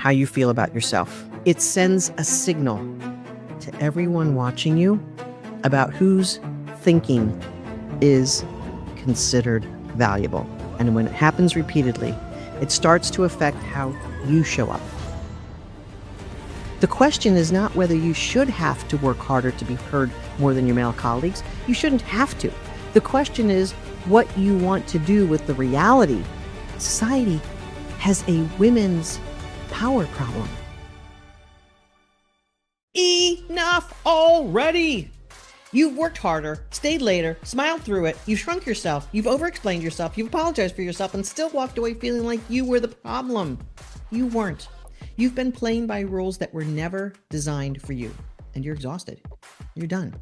how you feel about yourself. It sends a signal to everyone watching you about whose thinking is considered valuable. And when it happens repeatedly, it starts to affect how you show up. The question is not whether you should have to work harder to be heard more than your male colleagues. You shouldn't have to. The question is what you want to do with the reality. Society has a women's power problem. Enough already! You've worked harder, stayed later, smiled through it, you've shrunk yourself, you've overexplained yourself, you've apologized for yourself, and still walked away feeling like you were the problem. You weren't. You've been playing by rules that were never designed for you, and you're exhausted. You're done.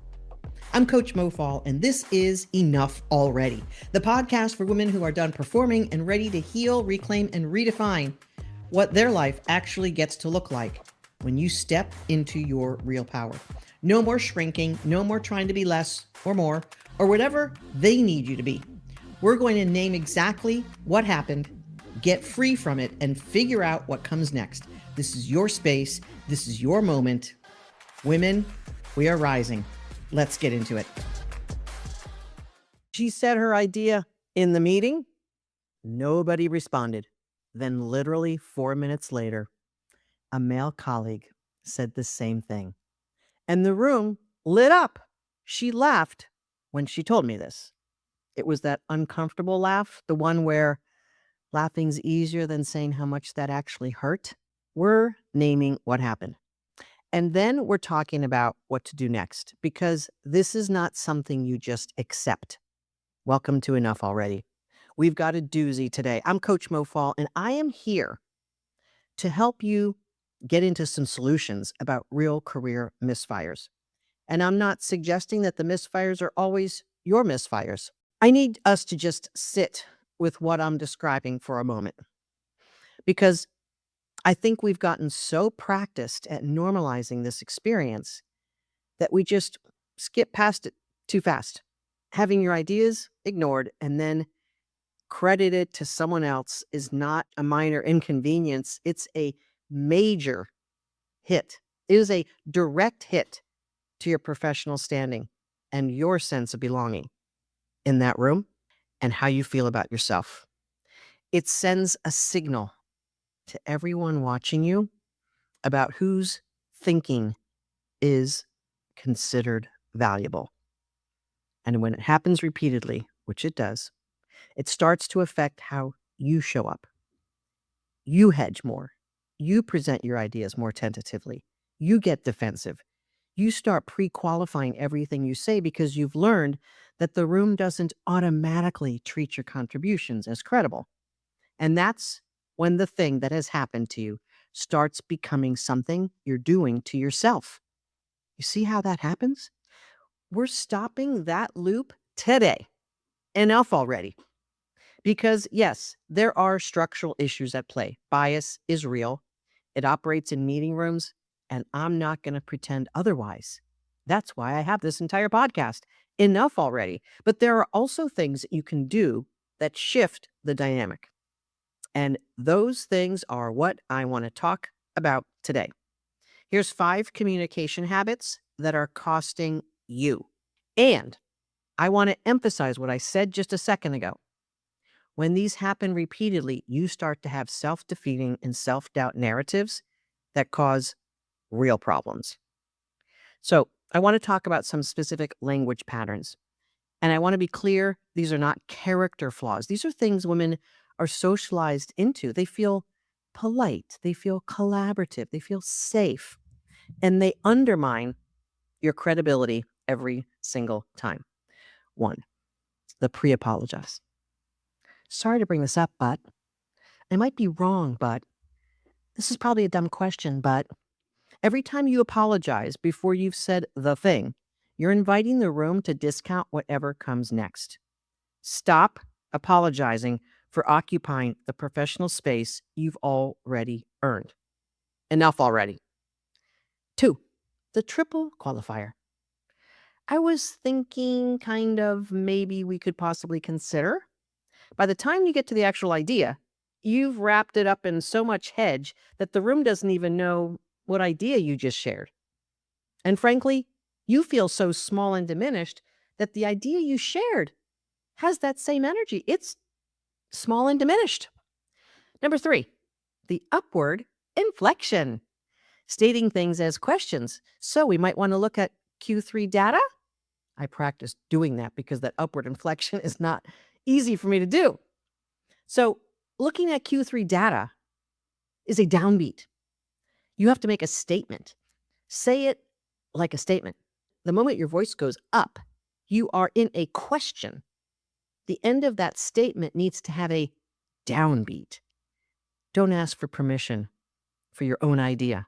I'm Coach Mofall, and this is Enough Already, the podcast for women who are done performing and ready to heal, reclaim, and redefine what their life actually gets to look like when you step into your real power. No more shrinking, no more trying to be less or more, or whatever they need you to be. We're going to name exactly what happened, get free from it, and figure out what comes next. This is your space. This is your moment. Women, we are rising. Let's get into it. She said her idea in the meeting. Nobody responded. Then literally 4 minutes later, a male colleague said the same thing. And the room lit up. She laughed when she told me this. It was that uncomfortable laugh, the one where laughing's easier than saying how much that actually hurt. We're naming what happened. And then we're talking about what to do next, because this is not something you just accept. Welcome to Enough Already. We've got a doozy today. I'm Coach Mofall, and I am here to help you get into some solutions about real career misfires. And I'm not suggesting that the misfires are always your misfires. I need us to just sit with what I'm describing for a moment, because I think we've gotten so practiced at normalizing this experience that we just skip past it too fast, having your ideas ignored and then credited to someone else is not a minor inconvenience. It's a major hit. It is a direct hit to your professional standing and your sense of belonging in that room and how you feel about yourself. It sends a signal to everyone watching you about whose thinking is considered valuable. And when it happens repeatedly, which it does, it starts to affect how you show up. You hedge more. You present your ideas more tentatively. You get defensive. You start pre-qualifying everything you say because you've learned that the room doesn't automatically treat your contributions as credible. And that's when the thing that has happened to you starts becoming something you're doing to yourself. You see how that happens? We're stopping that loop today. Enough already. Because yes, there are structural issues at play. Bias is real. It operates in meeting rooms, and I'm not going to pretend otherwise. That's why I have this entire podcast. Enough already. But there are also things that you can do that shift the dynamic. And those things are what I want to talk about today. Here's 5 communication habits that are costing you. And I want to emphasize what I said just a second ago. When these happen repeatedly, you start to have self-defeating and self-doubt narratives that cause real problems. So I want to talk about some specific language patterns. And I want to be clear, these are not character flaws. These are things women are socialized into. They feel polite, they feel collaborative, they feel safe, and they undermine your credibility every single time. 1, the pre-apologize. Sorry to bring this up, but I might be wrong, but this is probably a dumb question, but every time you apologize before you've said the thing, you're inviting the room to discount whatever comes next. Stop apologizing for occupying the professional space you've already earned. Enough already. 2, the triple qualifier. I was thinking kind of maybe we could possibly consider. By the time you get to the actual idea, you've wrapped it up in so much hedge that the room doesn't even know what idea you just shared. And frankly, you feel so small and diminished that the idea you shared has that same energy. It's small and diminished. Number 3, the upward inflection, stating things as questions. So we might want to look at Q3 data. I practice doing that because that upward inflection is not easy for me to do. So looking at Q3 data is a downbeat. You have to make a statement. Say it like a statement. The moment your voice goes up, you are in a question. The end of that statement needs to have a downbeat. Don't ask for permission for your own idea.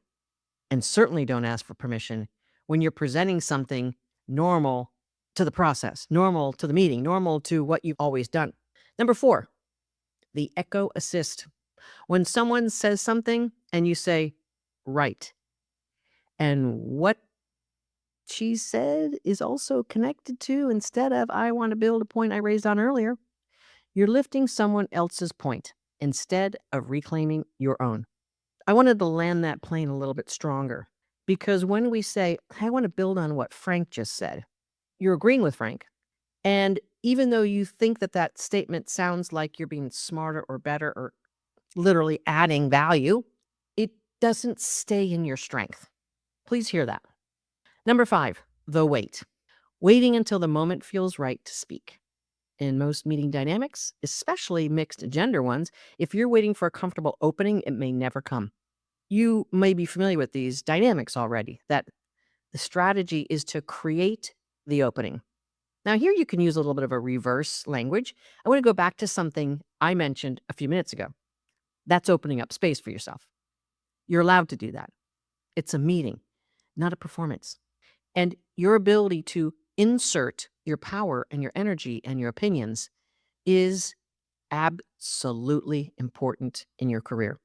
And certainly don't ask for permission when you're presenting something normal to the process, normal to the meeting, normal to what you've always done. Number 4, the echo assist. When someone says something and you say, right, and what she said is also connected to, instead of, I want to build a point I raised on earlier, you're lifting someone else's point instead of reclaiming your own. I wanted to land that plane a little bit stronger because when we say, I want to build on what Frank just said, you're agreeing with Frank. And even though you think that that statement sounds like you're being smarter or better or literally adding value, it doesn't stay in your strength. Please hear that. Number 5, the wait. Waiting until the moment feels right to speak. In most meeting dynamics, especially mixed gender ones, if you're waiting for a comfortable opening, it may never come. You may be familiar with these dynamics already, that the strategy is to create the opening. Now, here you can use a little bit of a reverse language. I want to go back to something I mentioned a few minutes ago. That's opening up space for yourself. You're allowed to do that. It's a meeting, not a performance. And your ability to insert your power and your energy and your opinions is absolutely important in your career.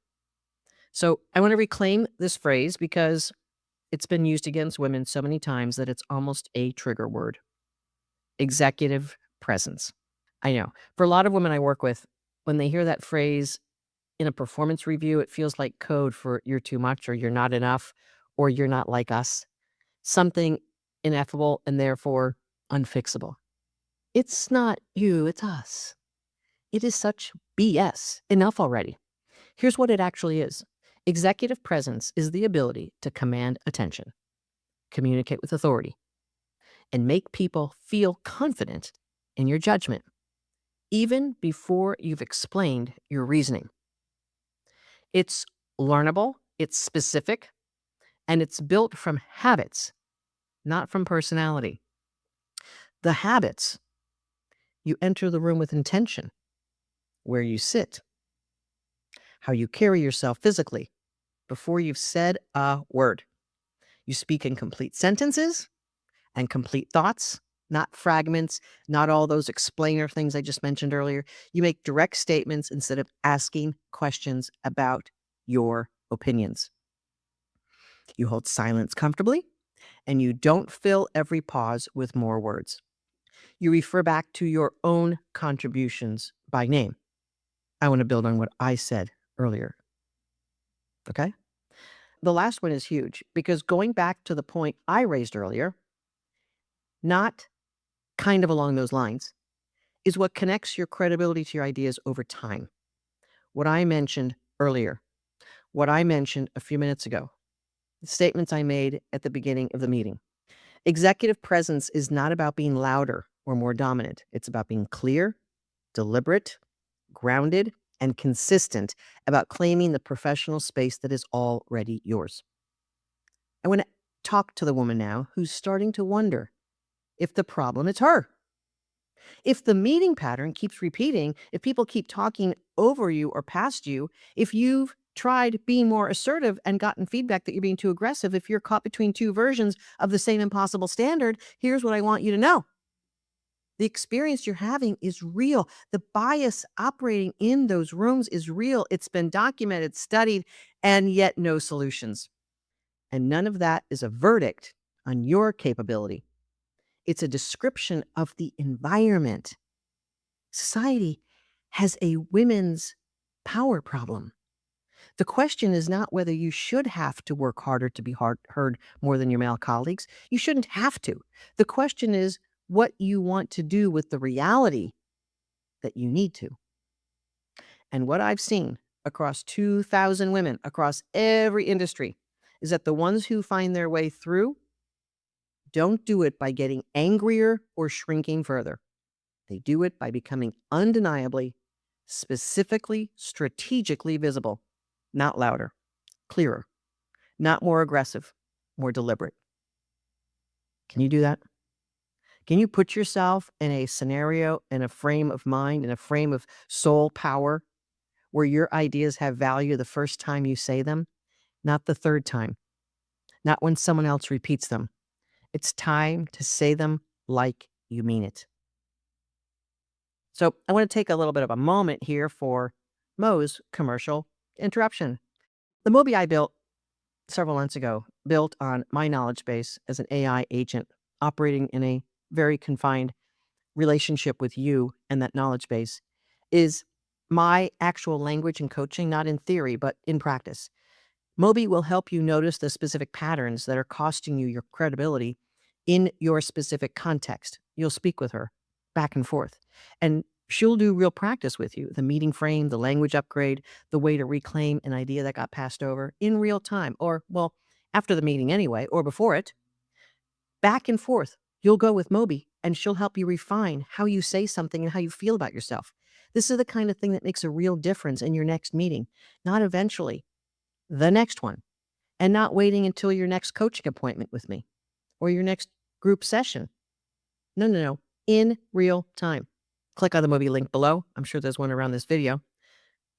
So I want to reclaim this phrase because it's been used against women so many times that it's almost a trigger word. Executive presence. I know. For a lot of women I work with, when they hear that phrase in a performance review, it feels like code for you're too much or you're not enough or you're not like us. Something ineffable and therefore unfixable. It's not you, it's us. It is such BS. Enough already. Here's what it actually is. Executive presence is the ability to command attention, communicate with authority, and make people feel confident in your judgment, even before you've explained your reasoning. It's learnable, it's specific, and it's built from habits, not from personality. The habits, you enter the room with intention, where you sit, how you carry yourself physically before you've said a word. You speak in complete sentences and complete thoughts, not fragments, not all those explainer things I just mentioned earlier. You make direct statements instead of asking questions about your opinions. You hold silence comfortably, and you don't fill every pause with more words. You refer back to your own contributions by name. I want to build on what I said earlier. Okay? The last one is huge because going back to the point I raised earlier, not kind of along those lines, is what connects your credibility to your ideas over time. What I mentioned earlier, what I mentioned a few minutes ago, the statements I made at the beginning of the meeting. Executive presence is not about being louder or more dominant. It's about being clear, deliberate, grounded, and consistent about claiming the professional space that is already yours. I want to talk to the woman now who's starting to wonder if the problem is her. If the meeting pattern keeps repeating, if people keep talking over you or past you, if you've tried being more assertive and gotten feedback that you're being too aggressive, if you're caught between two versions of the same impossible standard, here's what I want you to know. The experience you're having is real. The bias operating in those rooms is real. It's been documented, studied, and yet no solutions. And none of that is a verdict on your capability. It's a description of the environment. Society has a women's power problem. The question is not whether you should have to work harder to be heard more than your male colleagues. You shouldn't have to. The question is what you want to do with the reality that you need to. And what I've seen across 2,000 women across every industry is that the ones who find their way through don't do it by getting angrier or shrinking further. They do it by becoming undeniably, specifically, strategically visible, not louder, clearer, not more aggressive, more deliberate. Can you do that? Can you put yourself in a scenario, in a frame of mind, in a frame of soul power where your ideas have value the first time you say them, not the third time, not when someone else repeats them? It's time to say them like you mean it. So I want to take a little bit of a moment here for Mo's commercial interruption. The Mobi I built several months ago, built on my knowledge base as an AI agent operating in a very confined relationship with you and that knowledge base, is my actual language and coaching, not in theory, but in practice. Mobi will help you notice the specific patterns that are costing you your credibility in your specific context. You'll speak with her back and forth, and she'll do real practice with you, the meeting frame, the language upgrade, the way to reclaim an idea that got passed over in real time, or, well, after the meeting anyway, or before it. Back and forth. You'll go with Mobi, and she'll help you refine how you say something and how you feel about yourself. This is the kind of thing that makes a real difference in your next meeting, not eventually, the next one, and not waiting until your next coaching appointment with me or your next group session. No, no, no. In real time. Click on the Mobi link below. I'm sure there's one around this video.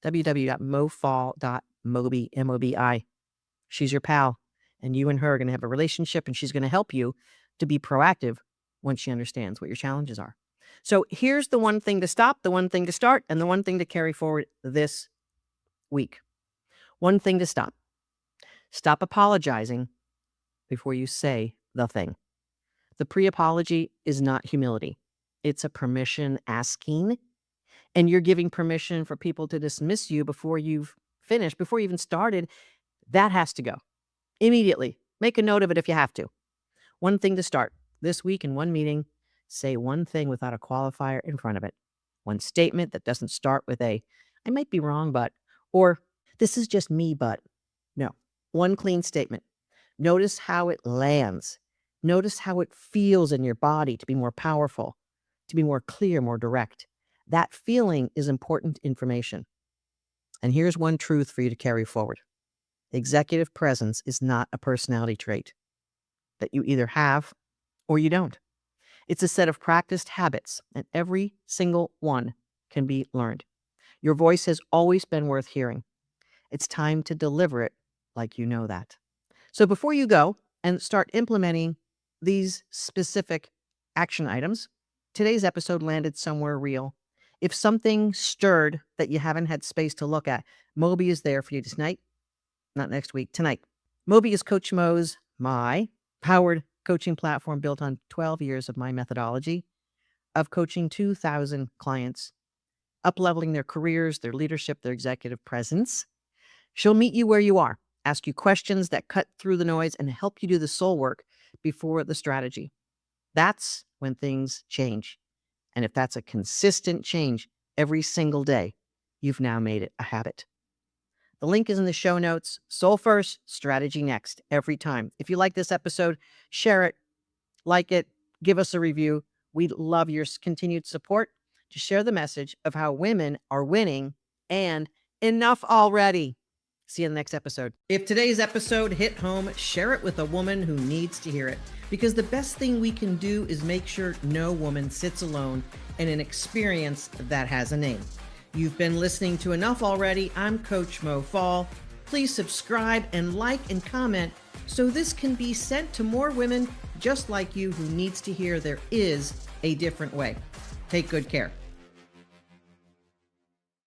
www.mofall.mobi, M-O-B-I. She's your pal, and you and her are going to have a relationship, and she's going to help you to be proactive once she understands what your challenges are. So here's the one thing to stop, the one thing to start, and the one thing to carry forward this week. One thing to stop. Stop apologizing before you say the thing. The pre-apology is not humility. It's a permission asking, and you're giving permission for people to dismiss you before you've finished, before you even started. That has to go immediately. Make a note of it if you have to. One thing to start. This week in one meeting, say one thing without a qualifier in front of it. One statement that doesn't start with a, I might be wrong, but, or this is just me, but. No. One clean statement. Notice how it lands. Notice how it feels in your body to be more powerful, to be more clear, more direct. That feeling is important information. And here's one truth for you to carry forward. Executive presence is not a personality trait that you either have or you don't. It's a set of practiced habits, and every single one can be learned. Your voice has always been worth hearing. It's time to deliver it like you know that. So before you go and start implementing these specific action items, today's episode landed somewhere real. If something stirred that you haven't had space to look at, Mobi is there for you tonight, not next week, tonight. Mobi is Coach Mo's, my powered coaching platform built on 12 years of my methodology of coaching 2,000 clients, up-leveling their careers, their leadership, their executive presence. She'll meet you where you are, ask you questions that cut through the noise, and help you do the soul work before the strategy. That's when things change. And if that's a consistent change every single day, you've now made it a habit. The link is in the show notes. Soul first, strategy next, every time. If you like this episode, share it, like it, give us a review. We'd love your continued support to share the message of how women are winning and enough already. See you in the next episode. If today's episode hit home, share it with a woman who needs to hear it. Because the best thing we can do is make sure no woman sits alone in an experience that has a name. You've been listening to Enough Already. I'm Coach Mo Fall. Please subscribe and like and comment so this can be sent to more women just like you who needs to hear there is a different way. Take good care.